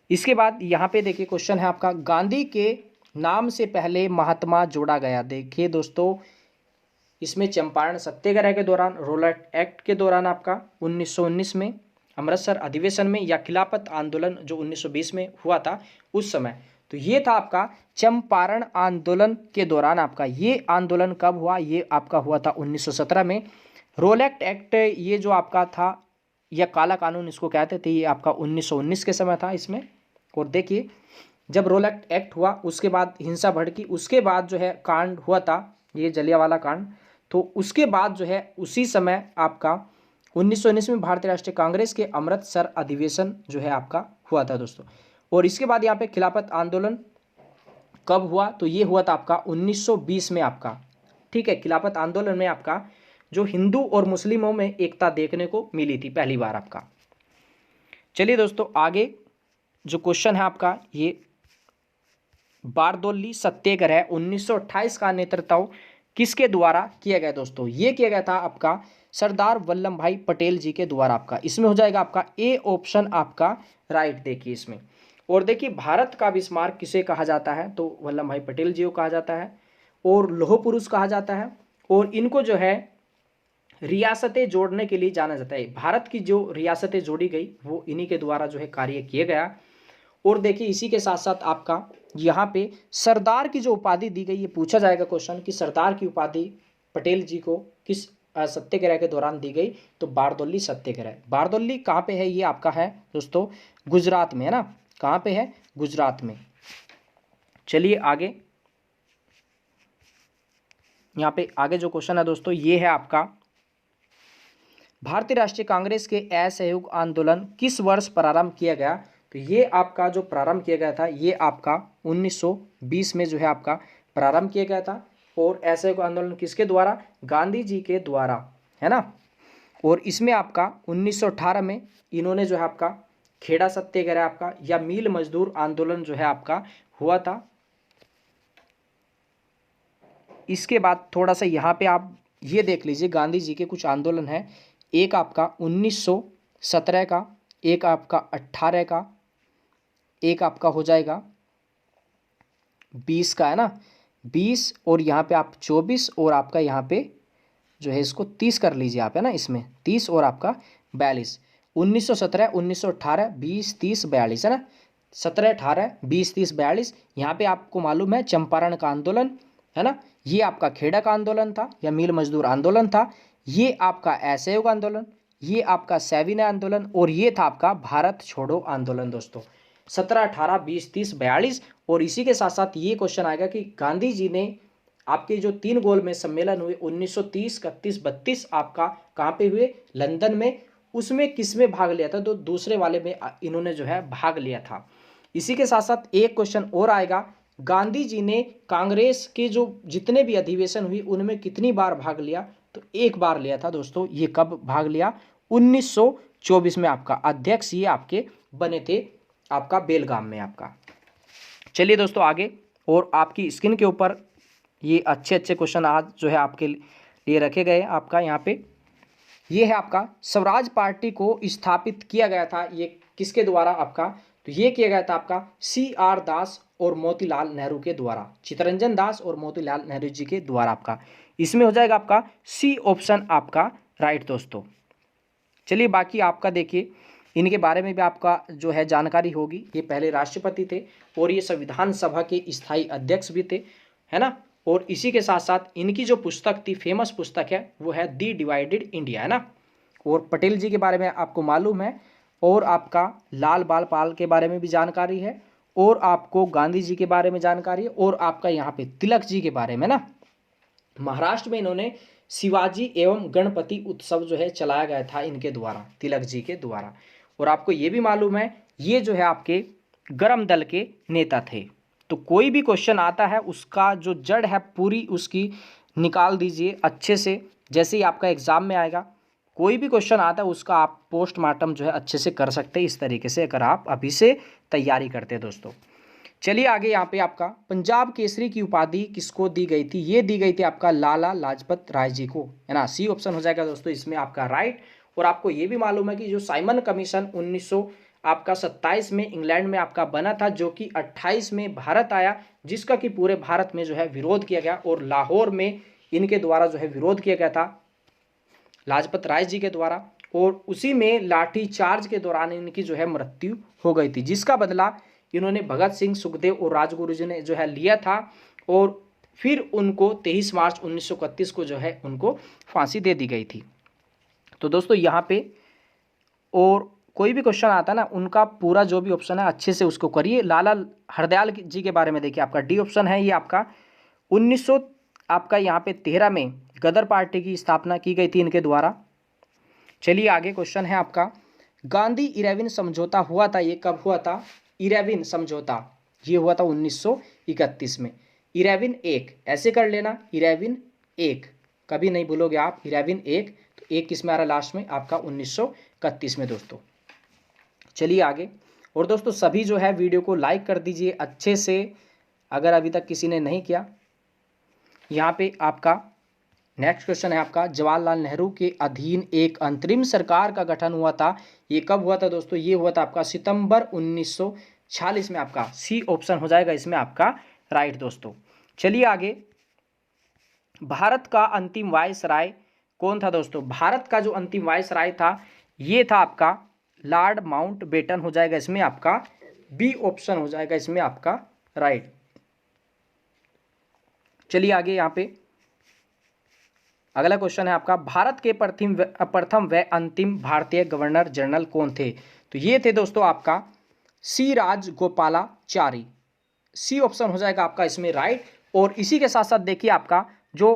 इसके बाद यहाँ पे देखिए क्वेश्चन है आपका, गांधी के नाम से पहले महात्मा जोड़ा गया। देखिए दोस्तों इसमें चंपारण सत्याग्रह के दौरान, रोलट एक्ट के दौरान आपका 1919 में, अमृतसर अधिवेशन में, या खिलाफत आंदोलन जो 1920 में हुआ था उस समय। तो ये था आपका चंपारण आंदोलन के दौरान आपका। ये आंदोलन कब हुआ, ये आपका हुआ था 1917 में। रोलैक्ट एक्ट ये जो आपका था, या काला कानून इसको कहते थे, ये आपका 1919 के समय था इसमें। और देखिए जब रोलैक्ट एक्ट हुआ उसके बाद हिंसा भड़की, उसके बाद जो है कांड हुआ था ये जलियांवाला कांड। तो उसके बाद जो है उसी समय आपका 1919 में भारतीय राष्ट्रीय कांग्रेस के अमृतसर अधिवेशन जो है आपका हुआ था दोस्तों। और इसके बाद यहाँ पे खिलाफत आंदोलन कब हुआ, तो ये हुआ था आपका 1920 में आपका, ठीक है। खिलाफत आंदोलन में आपका जो हिंदू और मुस्लिमों में एकता देखने को मिली थी पहली बार आपका। चलिए दोस्तों आगे जो क्वेश्चन है आपका, ये बारदौली सत्याग्रह 1928 का नेतृत्व किसके द्वारा किया गया दोस्तों? ये किया गया था आपका सरदार वल्लभ भाई पटेल जी के द्वारा आपका। इसमें हो जाएगा आपका ए ऑप्शन आपका राइट। देखिए इसमें, और देखिए भारत का बिस्मार्क किसे कहा जाता है? तो वल्लभ भाई पटेल जी को कहा जाता है, और लौह पुरुष कहा जाता है, और इनको जो है रियासतें जोड़ने के लिए जाना जाता है। भारत की जो रियासतें जोड़ी गई वो इन्हीं के द्वारा जो है कार्य किया गया। और देखिए इसी के साथ साथ आपका यहाँ पे सरदार की जो उपाधि दी गई, ये पूछा जाएगा क्वेश्चन कि सरदार की उपाधि पटेल जी को किस सत्याग्रह के दौरान दी गई? तो बारदौली सत्याग्रह। बारदौली कहाँ पे है? ये आपका है दोस्तों गुजरात में, है ना। कहाँ पे है? गुजरात में। चलिए आगे, यहाँ पे आगे जो क्वेश्चन है दोस्तों ये है आपका, भारतीय राष्ट्रीय कांग्रेस के असहयोग आंदोलन किस वर्ष प्रारंभ किया गया? तो ये आपका जो प्रारंभ किया गया था ये आपका 1920 में जो है आपका प्रारंभ किया गया था। और असहयोग आंदोलन किसके द्वारा? गांधी जी के द्वारा, है ना। और इसमें आपका 1918 में इन्होंने जो है आपका खेड़ा सत्याग्रह आपका या मिल मजदूर आंदोलन जो है आपका हुआ था। इसके बाद थोड़ा सा यहाँ पे आप ये देख लीजिए, गांधी जी के कुछ आंदोलन हैं। एक आपका 1917 का, एक आपका 18 का, एक आपका हो जाएगा 20 का, है ना। 20 और यहाँ पे आप 24 और आपका यहाँ पे जो है इसको 30 कर लीजिए आप, है ना। इसमें 30 और आपका 42। 1917, 1918, 20, 30, 42, है ना। 17, 18, 20, 30, 42। यहाँ पे आपको मालूम है चंपारण का आंदोलन, है ना। ये आपका खेड़ा का आंदोलन था या मिल मजदूर आंदोलन था। ये आपका असहयोग आंदोलन, ये आपका सविनय आंदोलन, और ये था आपका भारत छोड़ो आंदोलन दोस्तों। 17, 18, 20, 30, 42। और इसी के साथ साथ ये क्वेश्चन आएगा कि गांधी जी ने आपके जो 3 गोल में सम्मेलन हुए 1930, 31, 32 आपका कहाँ पे हुए? लंदन में। उसमें किस में भाग लिया था? तो दूसरे वाले में इन्होंने जो है भाग लिया था। इसी के साथ साथ एक क्वेश्चन और आएगा, गांधी जी ने कांग्रेस के जो जितने भी अधिवेशन हुई उनमें कितनी बार भाग लिया? तो एक बार लिया था दोस्तों। ये कब भाग लिया? 1924 में आपका अध्यक्ष ये आपके बने थे आपका बेलगाम में आपका। चलिए दोस्तों आगे, और आपकी स्क्रीन के ऊपर ये अच्छे अच्छे क्वेश्चन आज जो है आपके लिए रखे गए आपका। यहाँ पे ये है आपका स्वराज पार्टी को स्थापित किया गया था, ये किसके द्वारा आपका? तो ये किया गया था आपका CR दास और मोतीलाल नेहरू के द्वारा, चित्तरंजन दास और मोतीलाल नेहरू जी के द्वारा आपका। इसमें हो जाएगा आपका सी ऑप्शन आपका राइट दोस्तों। चलिए बाकी आपका देखिए, इनके बारे में भी आपका जो है जानकारी होगी। ये पहले राष्ट्रपति थे और ये संविधान सभा के स्थायी अध्यक्ष भी थे, है ना। और इसी के साथ साथ इनकी जो पुस्तक थी, फेमस पुस्तक है, वो है दी डिवाइडेड इंडिया, है ना। और पटेल जी के बारे में आपको मालूम है, और आपका लाल बाल पाल के बारे में भी जानकारी है, और आपको गांधी जी के बारे में जानकारी है, और आपका यहाँ पे तिलक जी के बारे में ना। महाराष्ट्र में इन्होंने शिवाजी एवं गणपति उत्सव जो है चलाया गया था इनके द्वारा, तिलक जी के द्वारा। और आपको ये भी मालूम है ये जो है आपके गर्म दल के नेता थे। तो कोई भी क्वेश्चन आता है उसका जो जड़ है पूरी उसकी निकाल दीजिए अच्छे से। जैसे ही आपका एग्जाम में आएगा कोई भी क्वेश्चन आता है उसका आप पोस्टमार्टम जो है अच्छे से कर सकते हैं, इस तरीके से अगर आप अभी से तैयारी करते हैं दोस्तों। चलिए आगे, यहाँ पे आपका पंजाब केसरी की उपाधि किसको दी गई थी? ये दी गई थी आपका लाला लाजपत राय जी को, है ना। सी ऑप्शन हो जाएगा दोस्तों इसमें आपका राइट। और आपको ये भी मालूम है कि जो साइमन कमीशन 1927 में इंग्लैंड में आपका बना था, जो कि 28 में भारत आया, जिसका कि पूरे भारत में जो है विरोध किया गया, और लाहौर में इनके द्वारा जो है विरोध किया गया था लाजपत राय जी के द्वारा। और उसी में लाठी चार्ज के दौरान इनकी जो है मृत्यु हो गई थी, जिसका बदला इन्होंने भगत सिंह, सुखदेव और राजगुरु जी ने जो है लिया था। और फिर उनको 23 मार्च 1931 को जो है उनको फांसी दे दी गई थी। तो दोस्तों यहाँ पे और कोई भी क्वेश्चन आता है ना, उनका पूरा जो भी ऑप्शन है अच्छे से उसको करिए। लाला हरदयाल जी के बारे में देखिए, आपका डी ऑप्शन है, ये आपका 1900 आपका यहाँ पे 13 में गदर पार्टी की स्थापना की गई थी इनके द्वारा। चलिए आगे क्वेश्चन है आपका, गांधी इरविन समझौता हुआ था, ये कब हुआ था? इरविन समझौता ये हुआ था 1931 में। इरविन 1 ऐसे कर लेना, इरविन 1, कभी नहीं भूलोगे आप। 11 एक, तो एक किस में आ रहा है लास्ट में आपका 1931 में दोस्तों। चलिए आगे। और दोस्तों सभी जो है वीडियो को लाइक कर दीजिए अच्छे से, अगर अभी तक किसी ने नहीं किया। यहाँ पे आपका नेक्स्ट क्वेश्चन है आपका, जवाहरलाल नेहरू के अधीन एक अंतरिम सरकार का गठन हुआ था, ये कब हुआ था दोस्तों? ये हुआ था आपका सितंबर 1946 में। आपका सी ऑप्शन हो जाएगा इसमें आपका राइट दोस्तों। चलिए आगे। भारत का अंतिम वायसराय कौन था दोस्तों? भारत का जो अंतिम वायसराय था ये था आपका लॉर्ड माउंटबेटन हो जाएगा इसमें आपका बी ऑप्शन हो जाएगा इसमें आपका राइट। चलिए आगे। यहाँ पे अगला क्वेश्चन है आपका, भारत के प्रथम व अंतिम भारतीय गवर्नर जनरल कौन थे? तो ये थे दोस्तों आपका सी राजगोपालाचारी। सी ऑप्शन हो जाएगा आपका इसमें राइट। और इसी के साथ साथ देखिए आपका जो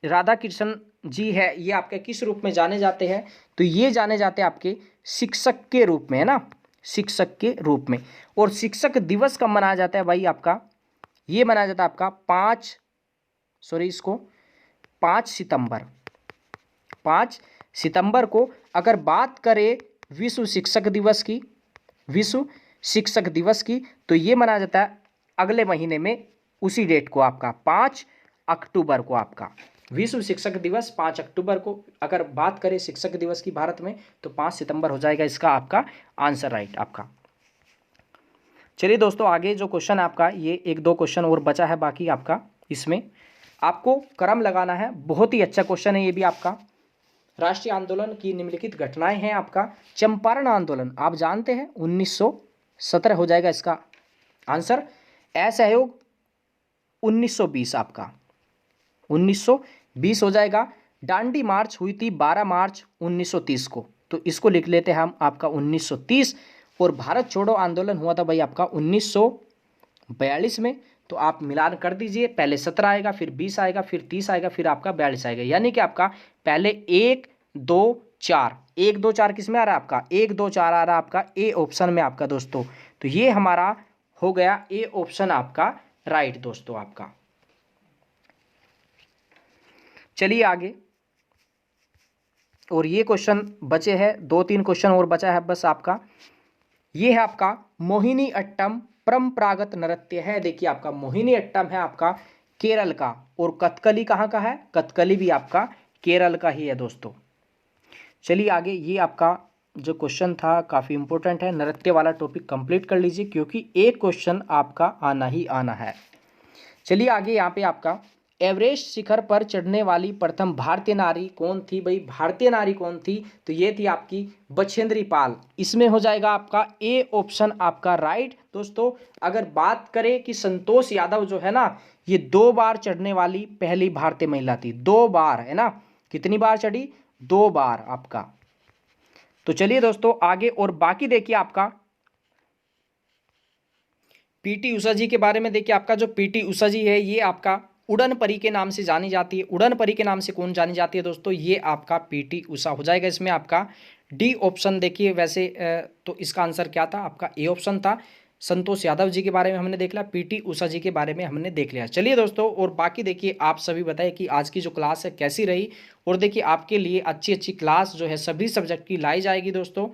राधा कृष्ण जी है ये आपके किस रूप में जाने जाते हैं? तो ये जाने जाते हैं आपके शिक्षक के रूप में, है ना, शिक्षक के रूप में। और शिक्षक दिवस कब मनाया जाता है भाई आपका? ये मनाया जाता है आपका 5 सितंबर। 5 सितंबर को अगर बात करें विश्व शिक्षक दिवस की, विश्व शिक्षक दिवस की, तो ये मनाया जाता है अगले महीने में, उसी डेट को आपका 5 अक्टूबर को आपका विश्व शिक्षक दिवस 5 अक्टूबर को। अगर बात करें शिक्षक दिवस की भारत में तो 5 सितंबर हो जाएगा इसका आपका आंसर राइट आपका। चलिए दोस्तों आगे जो क्वेश्चन है आपका, ये एक दो क्वेश्चन और बचा है बाकी आपका, इसमें आपको क्रम लगाना है। बहुत ही अच्छा क्वेश्चन है ये भी आपका। राष्ट्रीय आंदोलन की निम्नलिखित घटनाएं हैं आपका। चंपारण आंदोलन आप जानते हैं 1917 हो जाएगा इसका आंसर। असहयोग 1920 आपका 1920 हो जाएगा। दांडी मार्च हुई थी 12 मार्च 1930 को, तो इसको लिख लेते हैं हम आपका 1930। और भारत छोड़ो आंदोलन हुआ था भाई आपका 1942 में। तो आप मिलान कर दीजिए, पहले 17 आएगा, फिर 20 आएगा, फिर 30 आएगा, फिर आपका 42 आएगा। यानी कि आपका पहले 1 2 4 1 2 4 किस में आ रहा है आपका? 1 2 4 आ रहा है आपका ए ऑप्शन में आपका दोस्तों। तो ये हमारा हो गया ए ऑप्शन आपका राइट दोस्तों आपका। चलिए आगे। और ये क्वेश्चन बचे हैं, 2-3 क्वेश्चन और बचा है बस आपका। ये है आपका मोहिनी अट्टम परंपरागत नृत्य है। देखिए आपका मोहिनी अट्टम है आपका केरल का, और कथकली कहाँ का है? कथकली भी आपका केरल का ही है दोस्तों। चलिए आगे। ये आपका जो क्वेश्चन था काफ़ी इंपॉर्टेंट है, नृत्य वाला टॉपिक कंप्लीट कर लीजिए क्योंकि एक क्वेश्चन आपका आना ही आना है। चलिए आगे। यहाँ पे आपका एवरेस्ट शिखर पर चढ़ने वाली प्रथम भारतीय नारी कौन थी भाई? भारतीय नारी कौन थी? तो ये थी आपकी बछेंद्री पाल। इसमें हो जाएगा आपका ए ऑप्शन आपका राइट दोस्तों। अगर बात करें कि संतोष यादव जो है ना, ये 2 बार चढ़ने वाली पहली भारतीय महिला थी। 2 बार, है ना। कितनी बार चढ़ी? 2 बार आपका। तो चलिए दोस्तों आगे। और बाकी देखिए आपका पीटी उषा जी के बारे में। देखिए आपका जो पीटी उषा जी है ये आपका उड़न परी के नाम से जानी जाती है। उड़न परी के नाम से कौन जानी जाती है दोस्तों? ये आपका पीटी उषा हो जाएगा इसमें आपका डी ऑप्शन। देखिए वैसे तो इसका आंसर क्या था आपका? ए ऑप्शन था। संतोष यादव जी के बारे में हमने देख लिया, पीटी उषा जी के बारे में हमने देख लिया। चलिए दोस्तों और बाकी देखिए आप सभी बताइए कि आज की जो क्लास है कैसी रही। और देखिए आपके लिए अच्छी अच्छी क्लास जो है सभी सब्जेक्ट की लाई जाएगी दोस्तों।